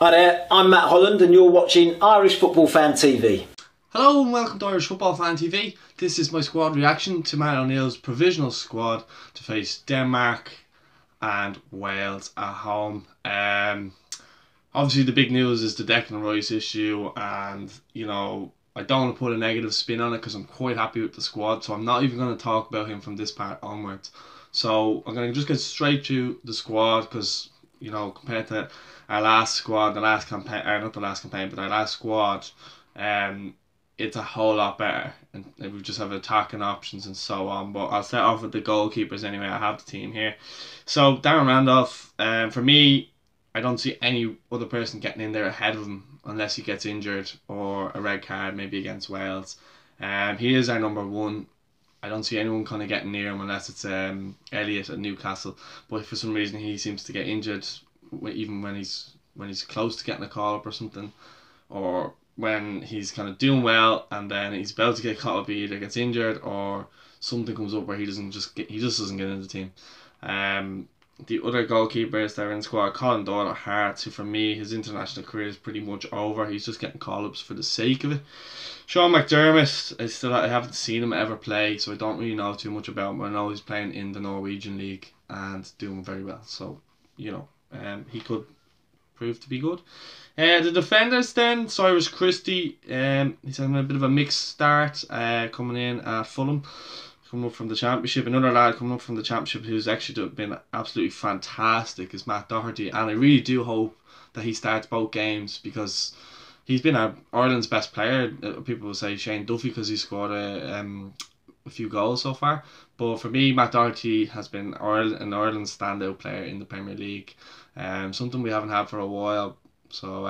Hi there, I'm Matt Holland and you're watching Irish Football Fan TV. Hello and welcome to Irish Football Fan TV. This is my squad reaction to Matt O'Neill's provisional squad to face Denmark and Wales at home. Obviously the big news is the Declan Rice issue, and you know, I don't want to put a negative spin on it because I'm quite happy with the squad, so I'm not even going to talk about him from this part onwards. So I'm going to just get straight to the squad because, you know, compared to our last squad, the last campaign, or not the last campaign, but our last squad, it's a whole lot better, and we just have attacking options and so on. But I'll start off with the goalkeepers anyway. I have the team here. So Darren Randolph, for me, I don't see any other person getting in there ahead of him unless he gets injured or a red card, maybe against Wales. He is our number one. I don't see anyone kind of getting near him unless it's Elliott at Newcastle. But for some reason he seems to get injured, even when he's close to getting a call up or something, or when he's kind of doing well and then he's about to get caught up, he either gets injured or something comes up where he just doesn't get in the team. The other goalkeepers that are in the squad, Colin Doyle at Hearts, who for me, his international career is pretty much over. He's just getting call-ups for the sake of it. Sean McDermott, I haven't seen him ever play, so I don't really know too much about him. I know he's playing in the Norwegian League and doing very well. So, you know, he could prove to be good. The defenders then, Cyrus Christie, he's having a bit of a mixed start coming in at Fulham. Coming up from the Championship. Another lad coming up from the Championship who's actually been absolutely fantastic is Matt Doherty, and I really do hope that he starts both games because he's been Ireland's best player. People will say Shane Duffy because he scored a few goals so far, but for me Matt Doherty has been an Ireland standout player in the Premier League, something we haven't had for a while. So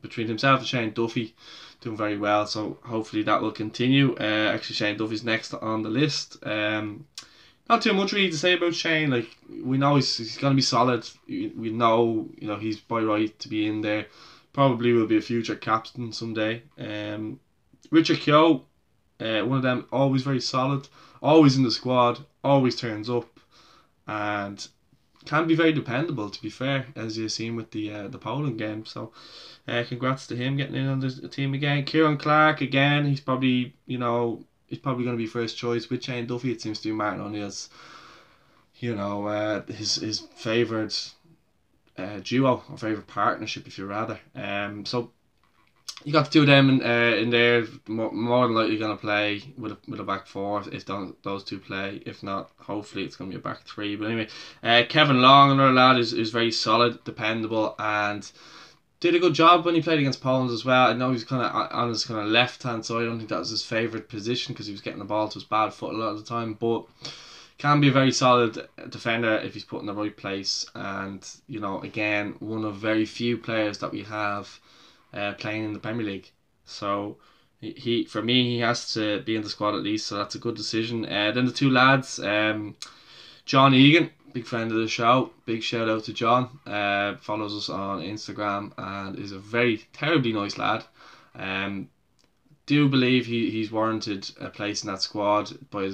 between himself and Shane Duffy, doing very well, so hopefully that will continue. Actually Shane Duffy's next on the list. Not too much really to say about Shane. Like, we know he's going to be solid. We know, you know, he's by right to be in there. Probably will be a future captain someday. Richard Keogh, one of them, always very solid, always in the squad, always turns up, and can be very dependable, to be fair, as you've seen with the Poland game. So congrats to him getting in on the team again. Kieran Clark again, he's probably going to be first choice with Shane Duffy. It seems to be Martin O'Neill's, you know, his favoured duo, or favourite partnership, if you rather. So you got the two of them in there, more than likely going to play with a back four if those two play. If not, hopefully it's going to be a back three. But anyway, Kevin Long, another lad, is very solid, dependable, and did a good job when he played against Poland as well. I know he's kind of on his kind of left hand side. I don't think that was his favourite position because he was getting the ball to his bad foot a lot of the time, but can be a very solid defender if he's put in the right place. And, you know, again, one of very few players that we have playing in the Premier League. So for me, he has to be in the squad at least, so that's a good decision. Then the two lads, John Egan, big friend of the show, big shout out to John, follows us on Instagram and is a very terribly nice lad. Do believe he's warranted a place in that squad by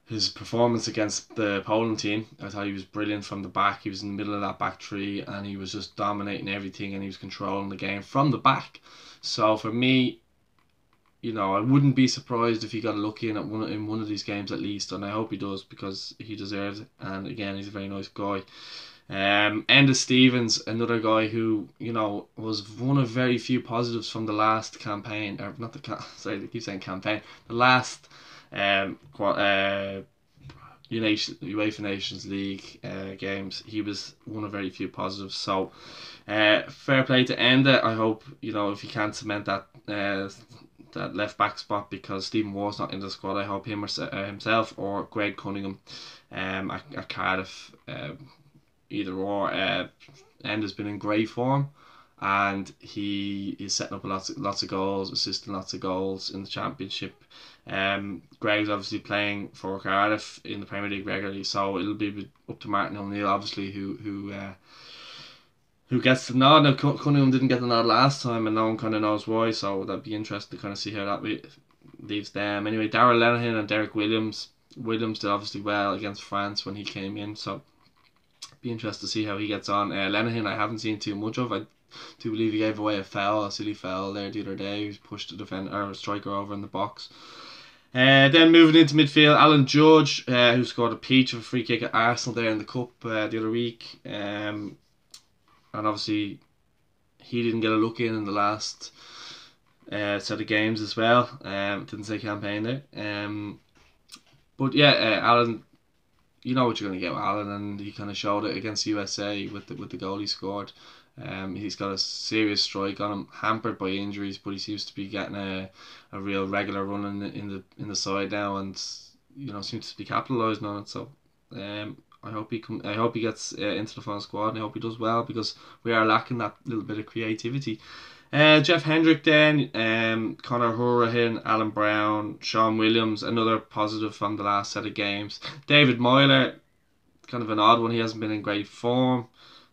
his performance against the Poland team. I thought he was brilliant from the back. He was in the middle of that back three and he was just dominating everything and he was controlling the game from the back. So for me, you know, I wouldn't be surprised if he got lucky in one of these games at least, and I hope he does because he deserves it. And again, he's a very nice guy. Enda Stevens, another guy who, you know, was one of very few positives from the last campaign, or not sorry, I keep saying campaign, the last UEFA Nations League games. He was one of very few positives. So fair play to Enda. I hope, you know, if he can cement that that left back spot, because Stephen Waugh's not in the squad. I hope him or himself or Greg Cunningham at Cardiff, either or. Enda's been in great form and he is setting up lots of goals, assisting lots of goals in the Championship. Greg's obviously playing for Cardiff in the Premier League regularly, so it'll be up to Martin O'Neill, obviously, who gets the nod. Now, Cunningham didn't get the nod last time, and no one kind of knows why, so that'd be interesting to kind of see how that leaves them. Anyway, Darrell Lenihan and Derek Williams. Williams did obviously well against France when he came in, so Be interested to see how he gets on. Lenihan I haven't seen too much of. I do believe he gave away a silly foul there the other day. He pushed the defender or striker over in the box. Then moving into midfield, Alan Judge, who scored a peach of a free kick at Arsenal there in the cup the other week. And obviously he didn't get a look in the last set of games as well. Didn't say campaign there. But yeah, Alan, you know what you're going to get with Alan, and he kind of showed it against USA with the goal he scored. He's got a serious strike on him, hampered by injuries, but he seems to be getting a real regular run in the side now, and seems to be capitalising on it. So I hope he gets into the final squad, and I hope he does well, because we are lacking that little bit of creativity. Jeff Hendrick then, Conor Hourihane, Alan Brown, Sean Williams, another positive from the last set of games. David Moyler, kind of an odd one, he hasn't been in great form.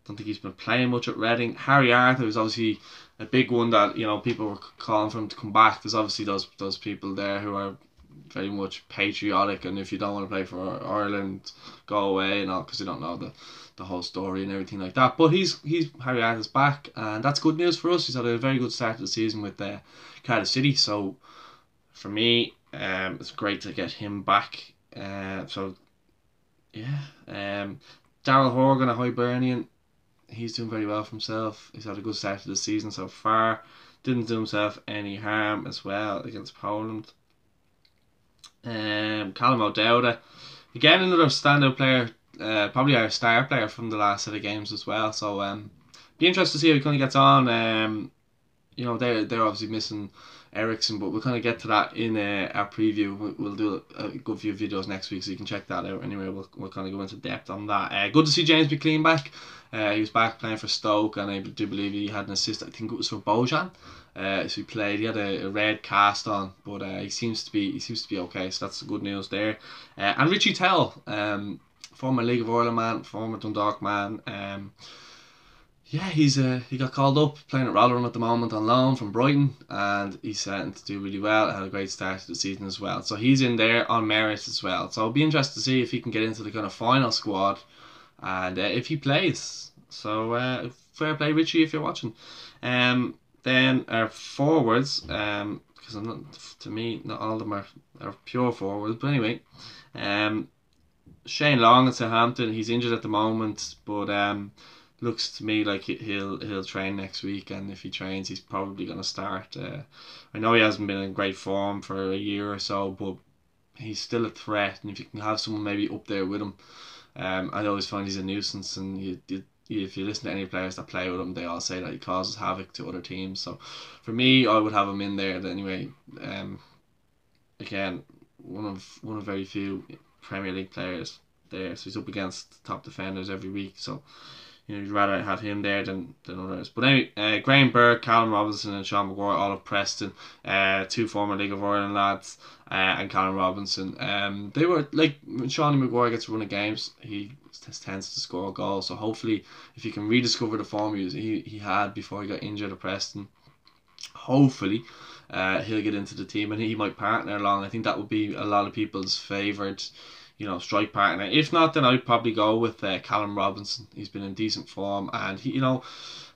Don't think he's been playing much at Reading. Harry Arthur is obviously a big one that people were calling for him to come back. There's obviously those people there who are very much patriotic, and if you don't want to play for Ireland, go away and all, because you don't know the whole story and everything like that. But Harry Arthur's back, and that's good news for us. He's had a very good start to the season with Cardiff City, so for me, it's great to get him back. So yeah, Daryl Horgan, a Hibernian, he's doing very well for himself. He's had a good start to the season so far. Didn't do himself any harm as well against Poland. Callum O'Dowda, again another standout player, probably our star player from the last set of games as well. So be interested to see how he kind of gets on. They're obviously missing Ericsson, but we'll kind of get to that in our preview. We'll do a good few videos next week, so you can check that out. Anyway, we'll kind of go into depth on that. Good to see James McLean back. He was back playing for Stoke, and I do believe he had an assist. I think it was for Bojan. So he played. He had a red cast on, but he seems to be okay. So that's the good news there. And Richie Tell, former League of Ireland man, former Dundalk man. He got called up playing at Rotherham at the moment on loan from Brighton, and he's starting to do really well. Had a great start to the season as well. So he's in there on merit as well. So I'll be interested to see if he can get into the kind of final squad, and if he plays. So fair play, Richie, if you're watching. Then our forwards, because to me, not all of them are pure forwards, but anyway, Shane Long at Southampton, he's injured at the moment, but looks to me like he'll train next week, and if he trains, he's probably going to start. I know he hasn't been in great form for a year or so, but he's still a threat, and if you can have someone maybe up there with him, I always find he's a nuisance, and if you listen to any players that play with him, they all say that he causes havoc to other teams. So for me, I would have him in there anyway. Again, one of very few Premier League players there, so he's up against top defenders every week, so you'd rather have him there than others. But anyway, Graham Burke, Callum Robinson and Sean Maguire, all of Preston, two former League of Ireland lads, and Callum Robinson. They were like, when Sean Maguire gets a run of games, he tends to score goals. So hopefully, if he can rediscover the form he had before he got injured at Preston, hopefully he'll get into the team and he might partner along. I think that would be a lot of people's favourite strike partner. If not, then I'd probably go with Callum Robinson. He's been in decent form, and he,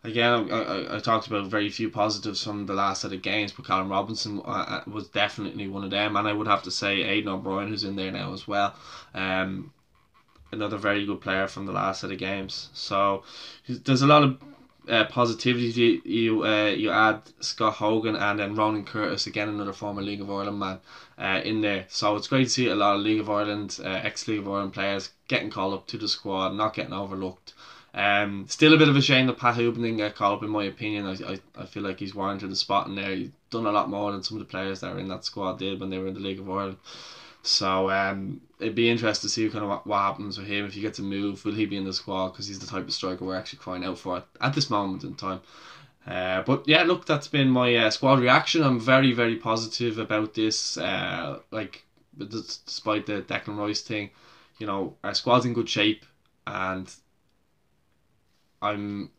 again, I talked about very few positives from the last set of games, but Callum Robinson was definitely one of them, and I would have to say Aidan O'Brien, who's in there now as well. Another very good player from the last set of games. So there's a lot of positivity. You add Scott Hogan and then Ronan Curtis, again another former League of Ireland man, in there. So it's great to see a lot of League of Ireland, ex-League of Ireland players getting called up to the squad, not getting overlooked. Still a bit of a shame that Pat Hoopen didn't get called up, in my opinion. I feel like he's warranted a spot in there. He's done a lot more than some of the players that were in that squad did when they were in the League of Ireland. So it'd be interesting to see kind of what happens with him if he gets a move. Will he be in the squad? Because he's the type of striker we're actually crying out for at this moment in time. But yeah, look, that's been my squad reaction. I'm very, very positive about this. Despite the Declan Rice thing, our squad's in good shape, and I'm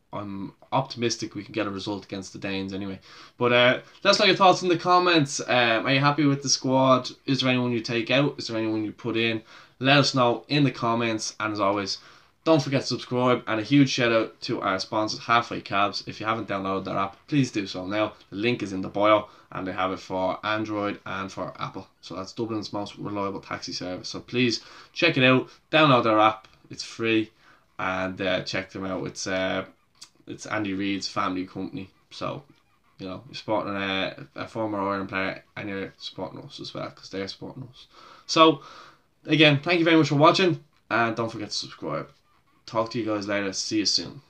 optimistic we can get a result against the Danes anyway. But let us know your thoughts in the comments. Are you happy with the squad? Is there anyone you take out? Is there anyone you put in? Let us know in the comments. And as always, Don't forget to subscribe, and a huge shout out to our sponsors, Halfway Cabs. If you haven't downloaded their app, please do so now. The link is in the bio, and they have it for Android and for Apple. So that's Dublin's most reliable taxi service. So please check it out, download their app. It's free, and check them out. It's Andy Reid's family company. So, you know, you're supporting a former Ireland player, and you're supporting us as well, because they're supporting us. So, again, thank you very much for watching, and don't forget to subscribe. Talk to you guys later. See you soon.